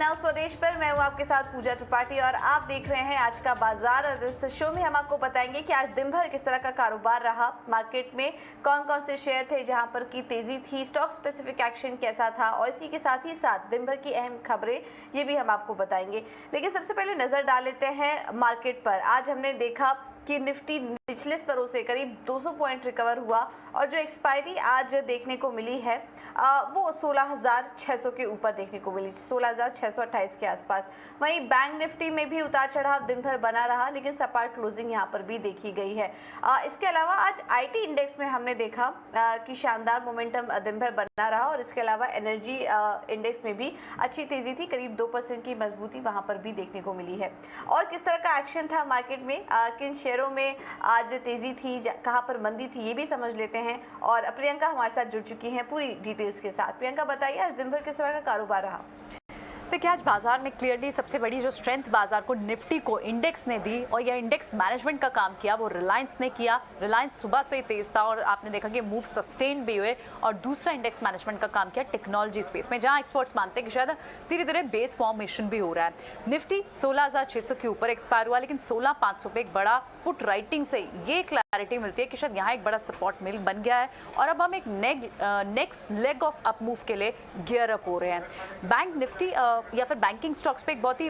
Now स्वदेश पर मैं हूँ आपके साथ पूजा त्रिपाठी और आप देख रहे हैं आज का बाजार। और इस शो में हम आपको बताएंगे कि आज दिन भर किस तरह का कारोबार रहा, मार्केट में कौन कौन से शेयर थे जहां पर की तेजी थी, स्टॉक स्पेसिफिक एक्शन कैसा था और इसी के साथ ही साथ दिन भर की अहम खबरें ये भी हम आपको बताएंगे। लेकिन सबसे पहले नजर डाल लेते हैं मार्केट पर। आज हमने देखा कि निफ्टी निचले स्तरों से करीब 200 पॉइंट रिकवर हुआ और जो एक्सपायरी आज देखने को मिली है वो 16,600 के ऊपर देखने को मिली, 16,628 के आसपास। वहीं बैंक निफ्टी में भी उतार चढ़ाव दिन भर बना रहा, लेकिन सपाट क्लोजिंग यहाँ पर भी देखी गई है। इसके अलावा आज आईटी इंडेक्स में हमने देखा कि शानदार मोमेंटम दिन भर बना रहा और इसके अलावा एनर्जी इंडेक्स में भी अच्छी तेजी थी, करीब 2% की मजबूती वहाँ पर भी देखने को मिली है। और किस तरह का एक्शन था मार्केट में, किन शेयरों में आज तेजी थी, कहाँ पर मंदी थी, ये भी समझ लेते हैं। और प्रियंका हमारे साथ जुड़ चुकी हैं पूरी डिटेल्स के साथ। प्रियंका बताइए आज दिन भर किस तरह का कारोबार रहा? देखिए, आज बाजार में क्लियरली सबसे बड़ी जो स्ट्रेंथ बाजार को निफ्टी को इंडेक्स ने दी और यह इंडेक्स मैनेजमेंट का काम किया वो रिलायंस ने किया। रिलायंस सुबह से ही तेज था और आपने देखा कि मूव सस्टेन भी हुए। और दूसरा इंडेक्स मैनेजमेंट का काम किया टेक्नोलॉजी स्पेस में, जहां एक्सपर्ट्स मानते हैं कि शायद धीरे धीरे बेस फॉर्मेशन भी हो रहा है। निफ्टी 16,600 के ऊपर एक्सपायर हुआ, लेकिन 16,500 पे एक बड़ा पुट राइटिंग से ये क्लैरिटी मिलती है कि शायद यहाँ एक बड़ा सपोर्ट मिल बन गया है और अब हम एक next leg of up move के लिए गियर अप हो रहे हैं। बैंक निफ्टी या फिर बैंकिंग स्टॉक्स पे एक बहुत ही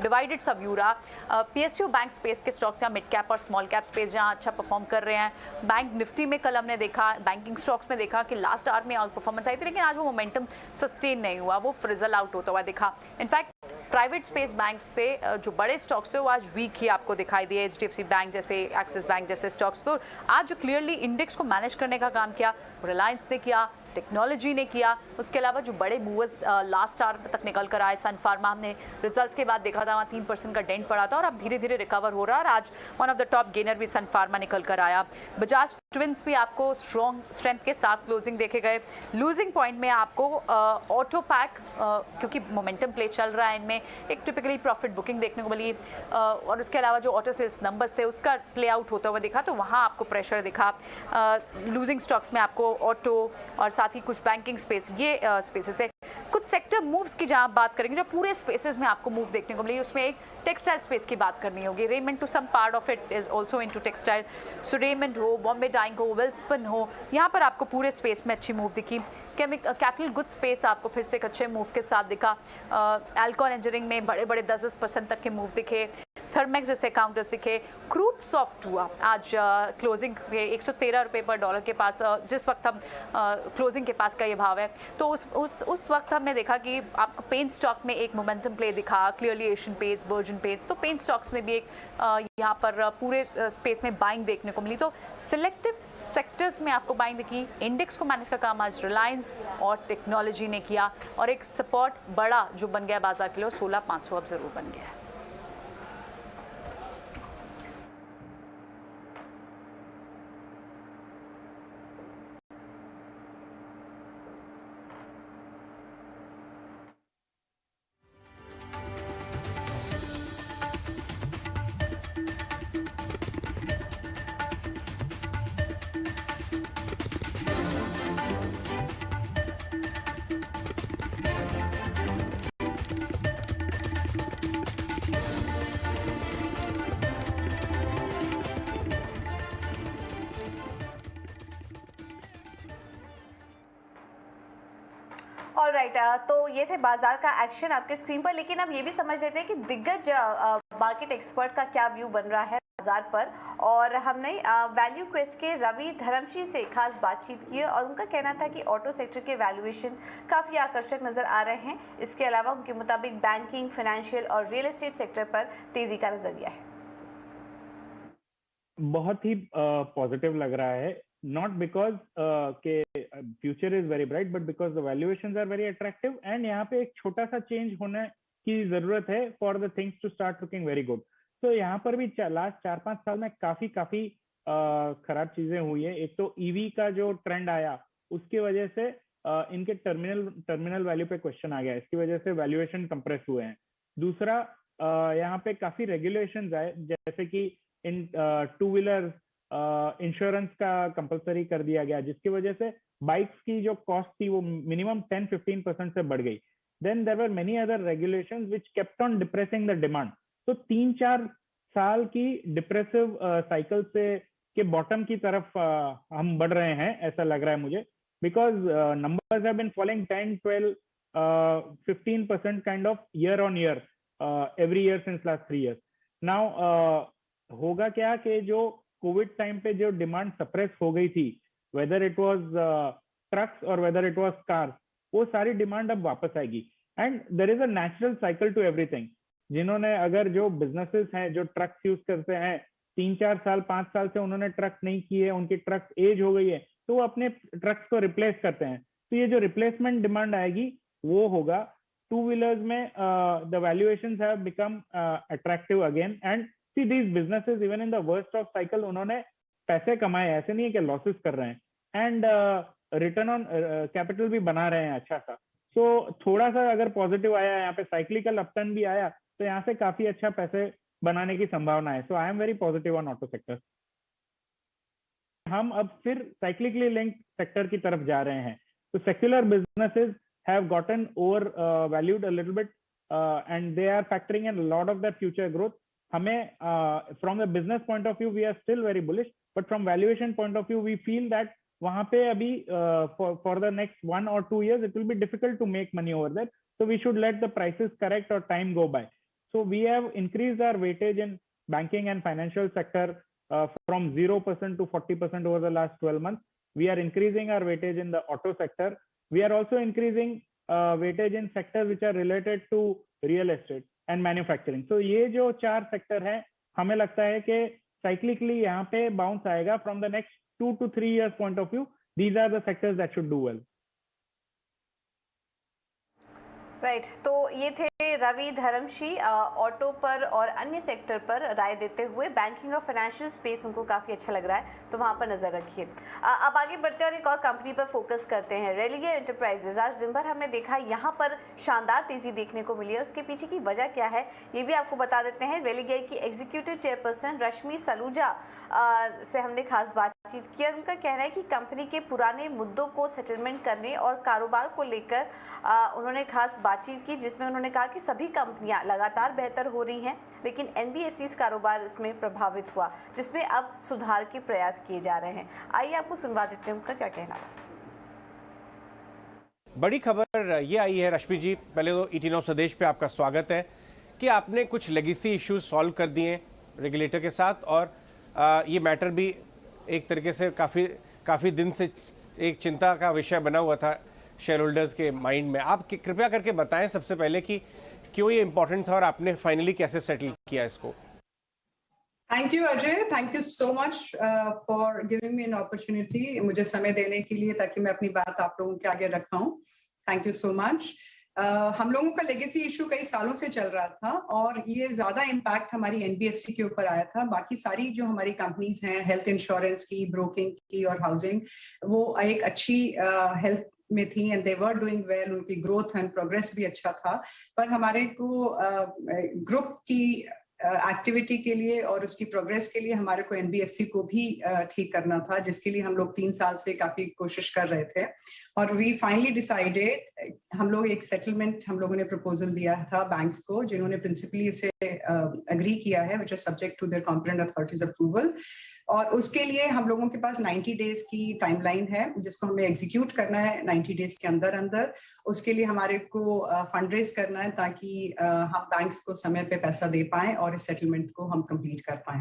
डिवाइडेड सा व्यू रहा। पीएसयू बैंक स्पेस के स्टॉक्स या मिड कैप और स्मॉल कैप स्पेस जहां अच्छा परफॉर्म कर रहे हैं। बैंक निफ्टी में कल हमने देखा, बैंकिंग स्टॉक्स में देखा कि लास्ट आवर में आउट परफॉर्मेंस आई थी, लेकिन आज वो मोमेंटम सस्टेन नहीं हुआ, वो फ्रिजल आउट होता हुआ दिखा। इनफैक्ट प्राइवेट स्पेस बैंक से जो बड़े स्टॉक्स थे वो आज वीक ही आपको दिखाई दिए, एचडीएफसी बैंक जैसे, एक्सिस बैंक जैसे स्टॉक्स। तो आज जो क्लियरली इंडेक्स को मैनेज करने का काम किया रिलायंस ने किया, टेक्नोलॉजी ने किया। उसके अलावा जो बड़े मूवर्स लास्ट आवर तक निकल कर आए, सन फार्मा हमने रिजल्ट्स के बाद देखा था वहाँ 3% का डेंट पड़ा था और अब धीरे धीरे रिकवर हो रहा है और आज one of the top gainer भी सन फार्मा निकल कर आया। बजाज ट्विंस भी आपको स्ट्रॉन्ग स्ट्रेंथ के साथ क्लोजिंग देखे गए। लूजिंग पॉइंट में आपको ऑटो पैक, क्योंकि मोमेंटम प्ले चल रहा है इनमें, एक टिपिकली प्रॉफिट बुकिंग देखने को मिली और उसके अलावा जो ऑटो सेल्स नंबर्स थे उसका प्ले आउट होता हुआ दिखा, तो वहाँ आपको प्रेशर दिखा। लूजिंग स्टॉक्स में आपको ऑटो और साथ ही कुछ बैंकिंग स्पेस, ये स्पेसेस है। कुछ सेक्टर मूव्स की जहां आप बात करेंगे जो पूरे स्पेसेस में आपको मूव देखने को मिली, उसमें एक टेक्सटाइल स्पेस की बात करनी होगी। Raymond to some part of it is also into textile. So Raymond हो, बॉम्बे डाइंग हो, वेल्सपन हो, यहाँ पर आपको पूरे स्पेस में अच्छी मूव दिखी। कैपिटल गुड स्पेस आपको फिर से एक अच्छे मूव के साथ दिखा। एल्कोहल इंजीनियरिंग में बड़े बड़े 10% तक के मूव दिखे। थर्मेक्स जैसे काउंटर्स दिखे। क्रूड सॉफ्ट हुआ आज क्लोजिंग पे 113 रुपये पर डॉलर के पास, जिस वक्त हम क्लोजिंग के पास का ये भाव है, तो उस वक्त हमने देखा कि आपको पेंट स्टॉक में एक मोमेंटम प्ले दिखा, clearly Asian paints, virgin paints. तो पेंट स्टॉक्स ने भी एक यहाँ पर पूरे स्पेस में बाइंग देखने को मिली। तो सिलेक्टिव सेक्टर्स में आपको बाइंग दिखी। इंडेक्स को मैनेज का काम आज रिलायंस और टेक्नोलॉजी ने किया और एक सपोर्ट बड़ा जो बन गया बाजार के लिए 16,500 अब जरूर बन गया है। ऑलराइट, तो ये थे बाजार का एक्शन आपके स्क्रीन पर। लेकिन अब ये भी समझ लेते हैं कि दिग्गज मार्केट एक्सपर्ट का क्या व्यू बन रहा है बाजार पर। और हमने वैल्यू क्वेस्ट के रवि धर्मशी से खास बातचीत की और उनका कहना था कि ऑटो सेक्टर के वैल्यूएशन काफ़ी आकर्षक नज़र आ रहे हैं। इसके अलावा उनके मुताबिक बैंकिंग, फाइनेंशियल और रियल एस्टेट सेक्टर पर तेज़ी का नज़रिया है। बहुत ही पॉजिटिव लग रहा है, नॉट बिकॉज के future is very bright but because the valuations are very attractive and यहाँ पे एक छोटा सा चेंज होने की जरूरत है for the things to start looking very good. तो यहाँ पर भी लास्ट 4-5 साल में काफी खराब चीजें हुई है। एक तो ईवी का जो ट्रेंड आया उसकी वजह से इनके टर्मिनल वैल्यू पे क्वेश्चन आ गया, इसकी वजह से वैल्यूएशन कंप्रेस हुए हैं। दूसरा यहाँ पे काफी रेगुलेशंस आए, जैसे कि इन टू व्हीलर इंश्योरेंस का कंपलसरी कर दिया गया, जिसकी वजह से बाइक्स की जो कॉस्ट थी वो मिनिमम 10-15% से बढ़ गई। then there were many other regulations which kept on depressing the demand. तो 3-4 साल की डिप्रेसिव साइकिल से के बॉटम की तरफ हम बढ़ रहे हैं, ऐसा लग रहा है मुझे, because numbers have been falling 10, 12, 15% kind of year on year, every year since last 3 years. Now होगा क्या कि जो कोविड टाइम पे जो डिमांड सप्रेस हो गई थी, वेदर इट वाज ट्रक्स और वेदर इट वाज कार्स, वो सारी डिमांड अब वापस आएगी. And there is a natural cycle to everything. जिन्होंने अगर जो बिजनेसेस हैं जो ट्रक्स यूज करते हैं, 3-4 साल 5 साल से उन्होंने ट्रक नहीं किए, उनकी ट्रक्स एज हो गई है, तो वो अपने ट्रक्स को रिप्लेस करते हैं. तो ये जो रिप्लेसमेंट डिमांड आएगी वो होगा. टू व्हीलर्स में the valuations have become attractive again. And see these businesses even in the worst of cycle उन्होंने पैसे कमाए, ऐसे नहीं है कि लॉसेस कर रहे हैं. एंड रिटर्न ऑन कैपिटल भी बना रहे हैं अच्छा सा. सो थोड़ा सा अगर पॉजिटिव आया, यहाँ पे साइक्लिकल अपटर्न भी आया, तो यहाँ से काफी अच्छा पैसे बनाने की संभावना है. So I am very positive on auto sector. हम अब फिर साइक्लिकली लिंक्ड सेक्टर की तरफ जा रहे हैं. तो secular businesses have gotten over valued a little bit and they are factoring in lot of the future growth. हमें from the business point of view we are still very bullish, but from valuation point of view we feel that वहां पे अभी for the next 1 or 2 years it will be difficult to make money over there. So we should let the prices correct or time go by. So we have increased our weightage in banking and financial sector from 0% to 40% over the last 12 months. We are increasing our weightage in the auto sector. We are also increasing weightage in sectors which are related to real estate and manufacturing. So ये जो 4 sector हैं, हमें लगता है कि cyclically यहाँ पे bounce आएगा. From the next 2 to 3 years point of view, these are the sectors that should do well. Right तो ये थे रवि धर्मशी ऑटो पर और अन्य सेक्टर पर राय देते हुए. बैंकिंग और फाइनेंशियल स्पेस उनको काफ़ी अच्छा लग रहा है, तो वहाँ पर नज़र रखिए. अब आगे बढ़ते हैं और एक और कंपनी पर फोकस करते हैं, रेलिगेयर एंटरप्राइजेज. आज दिन भर हमने देखा यहाँ पर शानदार तेज़ी देखने को मिली है. उसके पीछे की वजह क्या है ये भी आपको बता देते हैं. रेलिगेयर की एग्जीक्यूटिव चेयरपर्सन रश्मि सलूजा से हमने खास बातचीत की. उनका कहना है कि कंपनी के पुराने मुद्दों को सेटलमेंट करने और कारोबार को लेकर उन्होंने खास बातचीत की, जिसमें उन्होंने कहा कि सभी कंपनियां लगातार बेहतर हो रही हैं, लेकिन एनबीएफसीज कारोबार इसमें प्रभावित हुआ, जिसमें अब सुधार के प्रयास किए जा रहे हैं. आइए आपको सुनवा देते हैं उनका क्या कहना है. बड़ी खबर ये आई है रश्मि जी, पहले तो ET Now स्वदेश पे आपका स्वागत है कि आपने कुछ लेगेसी इश्यूज सॉल्व कर दिए रेगुलेटर के साथ, और ये मैटर भी एक तरीके से काफ़ी दिन से एक चिंता का विषय बना हुआ था शेयर होल्डर्स के माइंड में. आप कृपया करके बताएं सबसे पहले कि क्यों ये इम्पोर्टेंट था और आपने फाइनली कैसे सेटल किया इसको. Thank you Ajay, thank you so much for giving me an opportunity, मुझे समय देने के लिए ताकि मैं अपनी बात आप लोगों के आगे रख पाऊं. Thank you so much. हम लोगों का लेगेसी इशू कई सालों से चल रहा था और ये ज्यादा इम्पैक्ट हमारी एनबीएफसी के ऊपर आया था. बाकी सारी जो हमारी कंपनीज हैं, हेल्थ इंश्योरेंस की, ब्रोकिंग की और हाउसिंग, वो एक अच्छी हेल्थ में थी and they were doing well. उनकी ग्रोथ एंड प्रोग्रेस भी अच्छा था. पर हमारे को ग्रुप की एक्टिविटी के लिए और उसकी प्रोग्रेस के लिए हमारे को एनबीएफसी को भी ठीक करना था, जिसके लिए हम लोग 3 साल से काफी कोशिश कर रहे थे. और वी फाइनली डिसाइडेड, हम लोग एक सेटलमेंट हम लोगों ने प्रपोजल दिया था बैंक्स को, जिन्होंने प्रिंसिपली उसे अग्री किया है, which is subject to their competent authorities approval. और उसके लिए हम लोगों के पास 90 डेज की टाइमलाइन है, जिसको हमें एग्जीक्यूट करना है 90 डेज के अंदर अंदर. उसके लिए हमारे को फंड रेज करना है ताकि हम बैंक्स को समय पे पैसा दे पाएं और इस सेटलमेंट को हम कंप्लीट कर पाएं.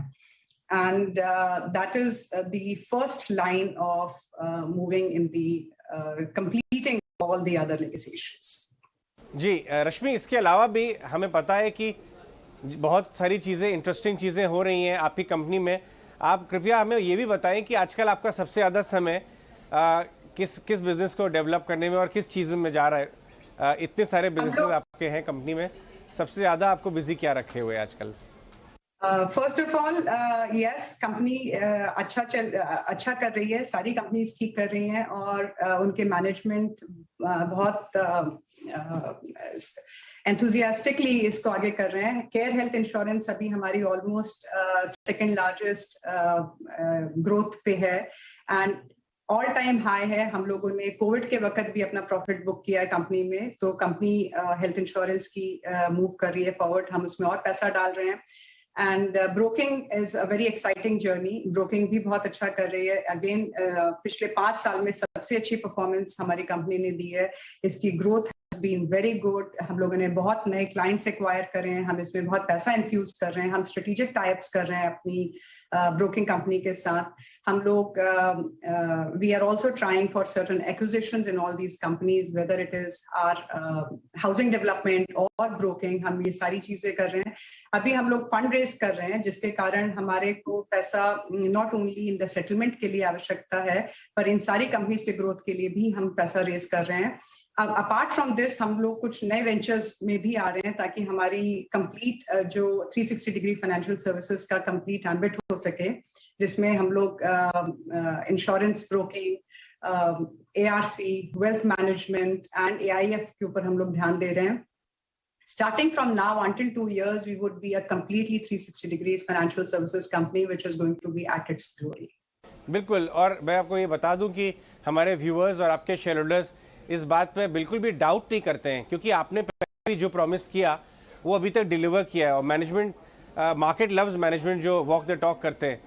And that is the first line of moving in the completing all the other legacy issues. Ji Rashmi, इसके अलावा भी हमें पता है कि बहुत सारी चीज़ें, इंटरेस्टिंग चीज़ें हो रही हैं आपकी कंपनी में. आप कृपया हमें ये भी बताएं कि आजकल आपका सबसे ज़्यादा समय किस बिजनेस को डेवलप करने में और किस चीज़ में जा रहा है. इतने सारे बिजनेस आपके हैं कंपनी में, सबसे ज़्यादा आपको बिजी क्या रखे हुए आजकल? First of all yes, company अच्छा कर रही है. सारी कंपनीज ठीक कर रही हैं और उनके मैनेजमेंट बहुत एंथुजियास्टिकली इसको आगे कर रहे हैं. केयर हेल्थ इंश्योरेंस अभी हमारी ऑलमोस्ट सेकंड लार्जेस्ट ग्रोथ पे है. एंड ऑल टाइम हाई है। हम लोगों ने कोविड के वक्त भी अपना प्रॉफिट बुक किया है कंपनी में, तो कंपनी हेल्थ इंश्योरेंस की मूव कर रही है फॉरवर्ड, हम उसमें और पैसा डाल रहे हैं। And broking is a very exciting journey, broking भी बहुत अच्छा कर रही है। अगेन पिछले 5 साल में सबसे अच्छी परफॉर्मेंस हमारी कंपनी ने दी है, इसकी ग्रोथ बीन वेरी गुड। हम लोगों ने बहुत नए क्लाइंट्स एक्वायर करे हैं, हम इसमें बहुत पैसा इन्फ्यूज कर रहे हैं, हम स्ट्रेटेजिक टाइप्स कर रहे हैं अपनी ब्रोकिंग कंपनी के साथ। हम लोग we are also trying for certain acquisitions in all these companies, whether it is our housing development और ब्रोकिंग, हम ये सारी चीजें कर रहे हैं। अभी हम लोग फंड रेज कर रहे हैं, जिसके कारण हमारे को पैसा not only in the settlement के लिए आवश्यकता है, पर इन सारी कंपनीज के ग्रोथ के लिए भी हम पैसा रेज कर रहे हैं। अब अपार्ट फ्रॉम दिस हम लोग कुछ नए वेंचर्स में भी आ रहे हैं, ताकि हमारी कंप्लीट जो 360 डिग्री फाइनेंशियल सर्विसेज का कंप्लीट एम्बिट हो सके, जिसमें हम लोग insurance broking, ARC, wealth management and AIF के ऊपर हम लोग ध्यान दे रहे हैं। Starting from now until 2 years, we would be a completely 360 degrees financial services company, which is going to be at its glory. बिल्कुल, और मैं आपको ये बता दूं कि हमारे व्यूअर्स और आपके शेयर होल्डर्स इस बात पे बिल्कुल भी डाउट नहीं करते हैं, क्योंकि आपने पहले जो प्रॉमिस किया वो अभी तक डिलीवर किया है। और मैनेजमेंट, मार्केट लव्स मैनेजमेंट जो वॉक द टॉक करते हैं।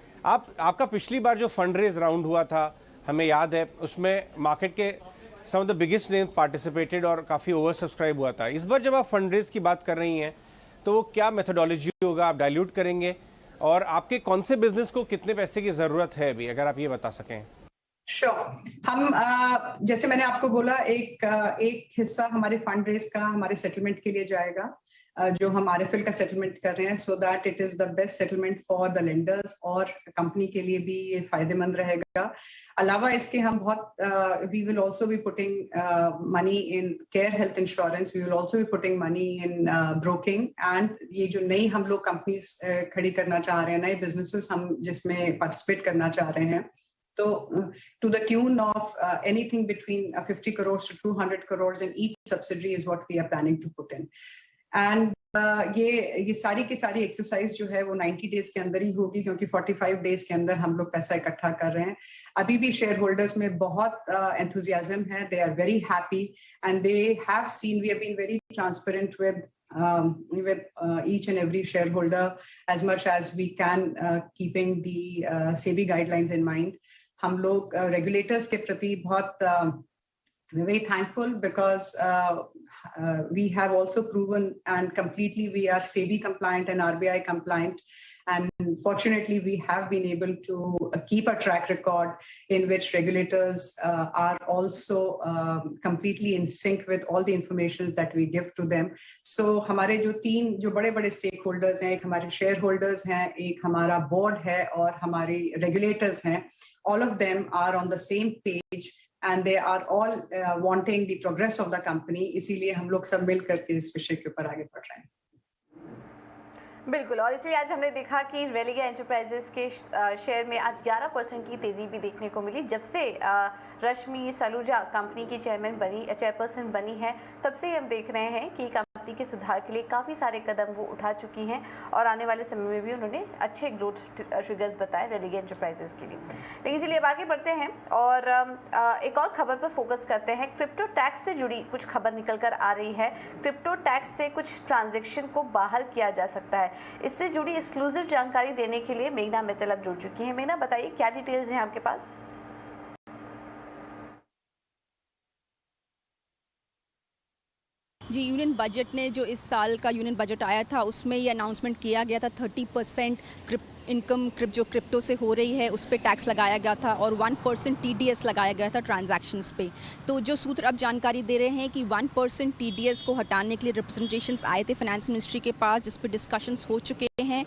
आपका पिछली बार जो फंड रेज राउंड हुआ था, हमें याद है, उसमें मार्केट के some of the biggest name participated और काफ़ी ओवर सब्सक्राइब हुआ था। इस बार जब आप फंड रेज की बात कर रही हैं, तो वो क्या मेथोडोलॉजी होगा, आप डाइल्यूट करेंगे, और आपके कौन से बिजनेस को कितने पैसे की ज़रूरत है अभी, अगर आप ये बता सकें। हम जैसे मैंने आपको बोला, एक हिस्सा हमारे फंड रेज का हमारे सेटलमेंट के लिए जाएगा, जो हम RFL का सेटलमेंट कर रहे हैं, so that it is the best settlement for the lenders, और कंपनी के लिए भी ये फायदेमंद रहेगा। अलावा इसके हम बहुत we will also be putting money in care health insurance, we will also be putting money in broking, and ये जो नई हम लोग कंपनीज खड़ी करना चाह रहे हैं, नए बिजनेसेस हम जिसमें पार्टिसिपेट करना चाह रहे हैं, तो to the tune of anything between 50 crores to 200 crores in each subsidiary is what we are planning to put in. And ये सारी की सारी एक्सरसाइज जो है वो 90 डेज के अंदर ही होगी, क्योंकि 45 डेज के अंदर हम लोग पैसा इकट्ठा कर रहे हैं। अभी भी शेयर होल्डर्स में बहुत एंथुजियाज्म है, they are very happy and they have seen, we have been very transparent with each and every shareholder as much as we can, keeping the SEBI guidelines in mind. हम लोग regulators के प्रति बहुत very thankful, because we have also proven and completely we are SEBI compliant and RBI compliant, and fortunately we have been able to keep a track record in which regulators are also completely in sync with all the information that we give to them. So हमारे जो 3 जो बड़े-बड़े stakeholders हैं, एक हमारे shareholders हैं, एक हमारा board है और हमारे regulators हैं, all of them are on the same page and they are all wanting the progress of the company. इसीलिए हम लोग सब मिल करके इस विषय के ऊपर आगे बढ़ रहे हैं। बिल्कुल, और इसलिए आज हमने देखा कि रेलिगे एंटरप्राइजेस के शेयर में आज 11% की तेज़ी भी देखने को मिली। जब से रश्मि सलूजा कंपनी की चेयरपर्सन बनी है, तब से हम देख रहे हैं कि कंपनी के सुधार के लिए काफ़ी सारे कदम वो उठा चुकी हैं, और आने वाले समय में भी उन्होंने अच्छे ग्रोथ ट्रिगर्स बताए रेलिगे एंटरप्राइजेस के लिए। लेकिन चलिए अब आगे बढ़ते हैं और एक और खबर पर फोकस करते हैं। क्रिप्टो टैक्स से जुड़ी कुछ खबर निकल कर आ रही है। क्रिप्टो टैक्स से कुछ ट्रांजेक्शन को बाहर किया जा सकता है। इससे जुड़ी एक्सक्लूसिव जानकारी देने के लिए मेघना मित्तल अब जुड़ चुकी हैं। मेघना, बताइए क्या डिटेल्स हैं आपके पास? जी, यूनियन बजट ने जो इस साल का यूनियन बजट आया था, उसमें ये अनाउंसमेंट किया गया था 30% इनकम जो क्रिप्टो से हो रही है उस पर टैक्स लगाया गया था, और 1% TDS लगाया गया था ट्रांजैक्शंस पे। तो जो सूत्र अब जानकारी दे रहे हैं कि 1% TDS को हटाने के लिए रिप्रेजेंटेशंस आए थे फाइनेंस मिनिस्ट्री के पास, जिस पर डिस्कशंस हो चुके हैं,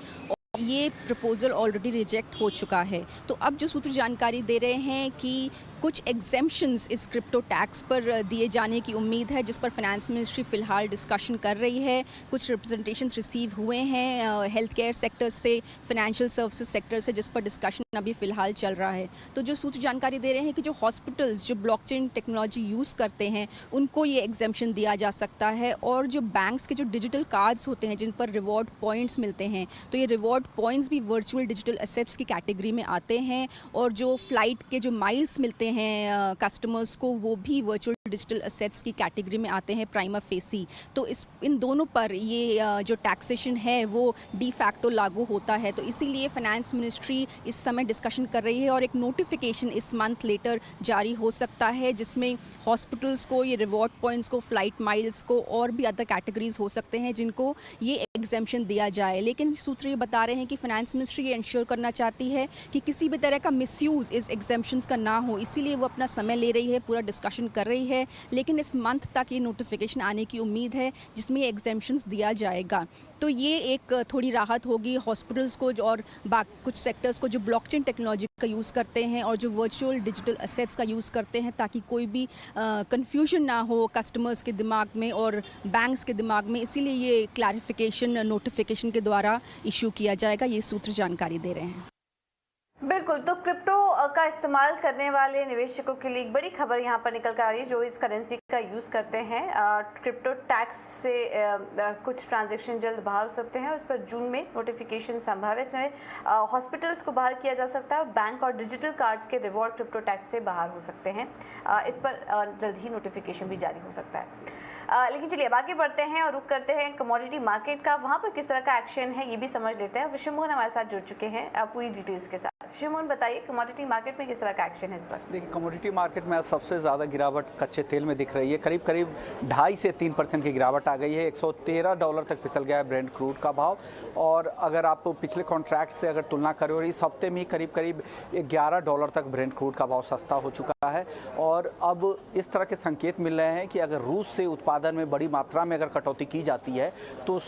ये प्रपोजल ऑलरेडी रिजेक्ट हो चुका है। तो अब जो सूत्र जानकारी दे रहे हैं कि कुछ एग्जेम्पशंस इस क्रिप्टो टैक्स पर दिए जाने की उम्मीद है, जिस पर फाइनेंस मिनिस्ट्री फ़िलहाल डिस्कशन कर रही है। कुछ रिप्रेजेंटेशंस रिसीव हुए हैं हेल्थ केयर सेक्टर से, फाइनेंशियल सर्विसेज सेक्टर से, जिस पर डिस्कशन अभी फ़िलहाल चल रहा है। तो जो सूत्र जानकारी दे रहे हैं कि जो हॉस्पिटल्स जो ब्लॉकचेन टेक्नोलॉजी यूज़ करते हैं, उनको ये एग्जेम्पशन दिया जा सकता है, और जो बैंक्स के जो डिजिटल कार्ड्स होते हैं जिन पर रिवॉर्ड पॉइंट्स मिलते हैं, तो ये रिवॉर्ड पॉइंट्स भी वर्चुअल डिजिटल एसेट्स की कैटेगरी में आते हैं। और जो फ्लाइट के जो माइल्स मिलते हैं हैं कस्टमर्स को, वो भी वर्चुअल डिजिटल असेट्स की कैटेगरी में आते हैं प्राइमा फेसी। तो इन दोनों पर ये जो टैक्सेशन है वो डी फैक्टो लागू होता है। तो इसीलिए फाइनेंस मिनिस्ट्री इस समय डिस्कशन कर रही है और एक नोटिफिकेशन इस मंथ लेटर जारी हो सकता है, जिसमें हॉस्पिटल्स को, ये रिवॉर्ड पॉइंट्स को, फ्लाइट माइल्स को और भी अदर कैटेगरीज हो सकते हैं जिनको ये एग्जेम्पशन दिया जाए। लेकिन सूत्र ये बता रहे हैं कि फाइनेंस मिनिस्ट्री ये इंश्योर करना चाहती है कि किसी भी तरह का मिसयूज़ इस एग्जेम्पशंस का ना हो, इसीलिए वो अपना समय ले रही है, पूरा डिस्कशन कर रही है। लेकिन इस मंथ तक ये नोटिफिकेशन आने की उम्मीद है जिसमें ये एग्जेम्पशंस दिया जाएगा। तो ये एक थोड़ी राहत होगी हॉस्पिटल्स को और कुछ सेक्टर्स को जो ब्लॉकचेन टेक्नोलॉजी का यूज़ करते हैं और जो वर्चुअल डिजिटल असेट्स का यूज़ करते हैं, ताकि कोई भी कंफ्यूजन ना हो कस्टमर्स के दिमाग में और बैंक्स के दिमाग में। इसीलिए ये क्लैरिफिकेशन नोटिफिकेशन के द्वारा इशू किया जाएगा, ये सूत्र जानकारी दे रहे हैं। बिल्कुल, तो क्रिप्टो का इस्तेमाल करने वाले निवेशकों के लिए एक बड़ी खबर यहाँ पर निकल कर आ रही है जो इस करेंसी का यूज़ करते हैं। क्रिप्टो टैक्स से कुछ ट्रांजैक्शन जल्द बाहर हो सकते हैं और इस पर जून में नोटिफिकेशन संभव है। इसमें हॉस्पिटल्स को बाहर किया जा सकता है और बैंक और डिजिटल कार्ड्स के रिवॉर्ड क्रिप्टो टैक्स से बाहर हो सकते हैं। इस पर जल्द ही नोटिफिकेशन भी जारी हो सकता है। लेकिन चलिए अब आगे बढ़ते हैं और रुख करते हैं कमोडिटी मार्केट का। वहाँ पर किस तरह का एक्शन है ये भी समझ लेते हैं। विश्व मोहन हमारे साथ जुड़ चुके हैं पूरी डिटेल्स के साथ। विश्व मोहन, बताइए कमोडिटी मार्केट में किस तरह का एक्शन है इस वक्त? देखिए, कमोडिटी मार्केट में आज सबसे ज़्यादा गिरावट कच्चे तेल में दिख रही है। करीब 2.5 से 3% की गिरावट आ गई है। $113 तक फिसल गया है ब्रेंट क्रूड का भाव। और अगर आप पिछले कॉन्ट्रैक्ट से अगर तुलना करें, और इस हफ्ते में करीब $11 तक ब्रेंट क्रूड का भाव सस्ता हो चुका है। और अब इस तरह के संकेत मिल रहे हैं कि अगर रूस से उत्पादन में बड़ी मात्रा में अगर कटौती की जाती है तो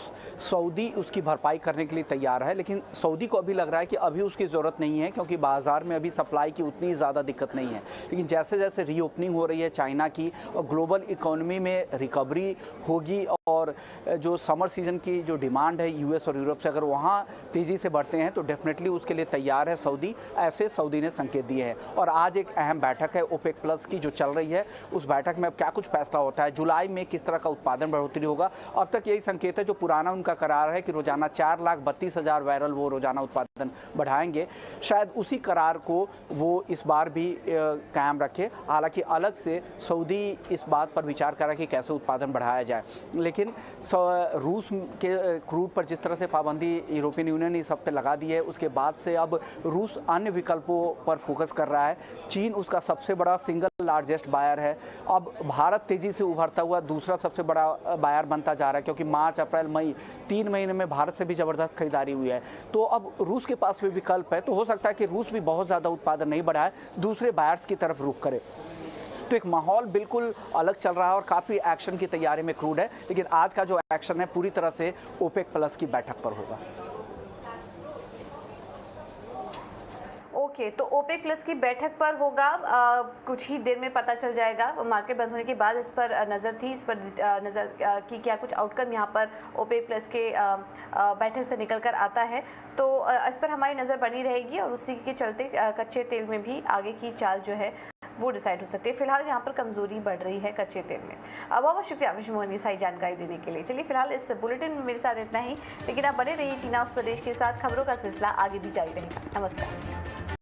सऊदी उसकी भरपाई करने के लिए तैयार है। लेकिन सऊदी को अभी लग रहा है कि अभी उसकी ज़रूरत नहीं है, क्योंकि बाज़ार में अभी सप्लाई की उतनी ज़्यादा दिक्कत नहीं है। लेकिन जैसे जैसे रीओपनिंग हो रही है चाइना की और ग्लोबल इकोनॉमी में रिकवरी होगी और जो समर सीजन की जो डिमांड है यूएस और यूरोप से, अगर वहाँ तेज़ी से बढ़ते हैं तो डेफिनेटली उसके लिए तैयार है सऊदी। ऐसे सऊदी ने संकेत दिए हैं। और आज एक अहम बैठक है ओपेक प्लस की जो चल रही है। उस बैठक में अब क्या कुछ फैसला होता है, जुलाई में किस तरह का उत्पादन बढ़ोतरी होगा। अब तक यही संकेत है, जो पुराना उनका करार है कि रोजाना 4,32,000 बैरल वो रोजाना उत्पादन बढ़ाएंगे, शायद उसी करार को वो इस बार भी कायम रखे। हालांकि अलग से सऊदी इस बात पर विचार कर रहा है कि कैसे उत्पादन बढ़ाया जाए। लेकिन रूस के क्रूड पर जिस तरह से पाबंदी यूरोपियन यूनियन ने इस हफ्ते लगा दी है, उसके बाद से अब रूस अन्य विकल्पों पर फोकस कर रहा है। चीन उसका सबसे बड़ा सिंगल लार्जेस्ट बायर है। अब भारत तेजी से उभरता हुआ दूसरा सबसे बड़ा बायर बनता जा रहा है, क्योंकि मार्च, अप्रैल, मई 3 महीने में भारत से भी ज़बरदस्त खरीदारी हुई है। तो अब रूस के पास भी विकल्प है। तो हो सकता है कि रूस भी बहुत ज़्यादा उत्पादन नहीं बढ़ाए, दूसरे बायर्स की तरफ रुख करे। तो एक माहौल बिल्कुल अलग चल रहा है और काफ़ी एक्शन की तैयारी में क्रूड है। लेकिन आज का जो एक्शन है पूरी तरह से ओपेक प्लस की बैठक पर होगा। ओके, तो ओपेक प्लस की बैठक पर होगा। कुछ ही देर में पता चल जाएगा। मार्केट बंद होने के बाद इस पर नज़र थी, इस पर नज़र की क्या कुछ आउटकम यहाँ पर ओपेक प्लस के बैठक से निकल कर आता है, तो इस पर हमारी नज़र बनी रहेगी और उसी के चलते कच्चे तेल में भी आगे की चाल जो है वो डिसाइड हो सकती है। फिलहाल यहाँ पर कमजोरी बढ़ रही है कच्चे तेल में। बहुत बहुत शुक्रिया विश्व मोहन की सारी जानकारी देने के लिए। चलिए फिलहाल इस बुलेटिन में मेरे साथ इतना ही, लेकिन आप बने रहिए टीना उस प्रदेश के साथ। खबरों का सिलसिला आगे भी जारी रहेगा। नमस्कार।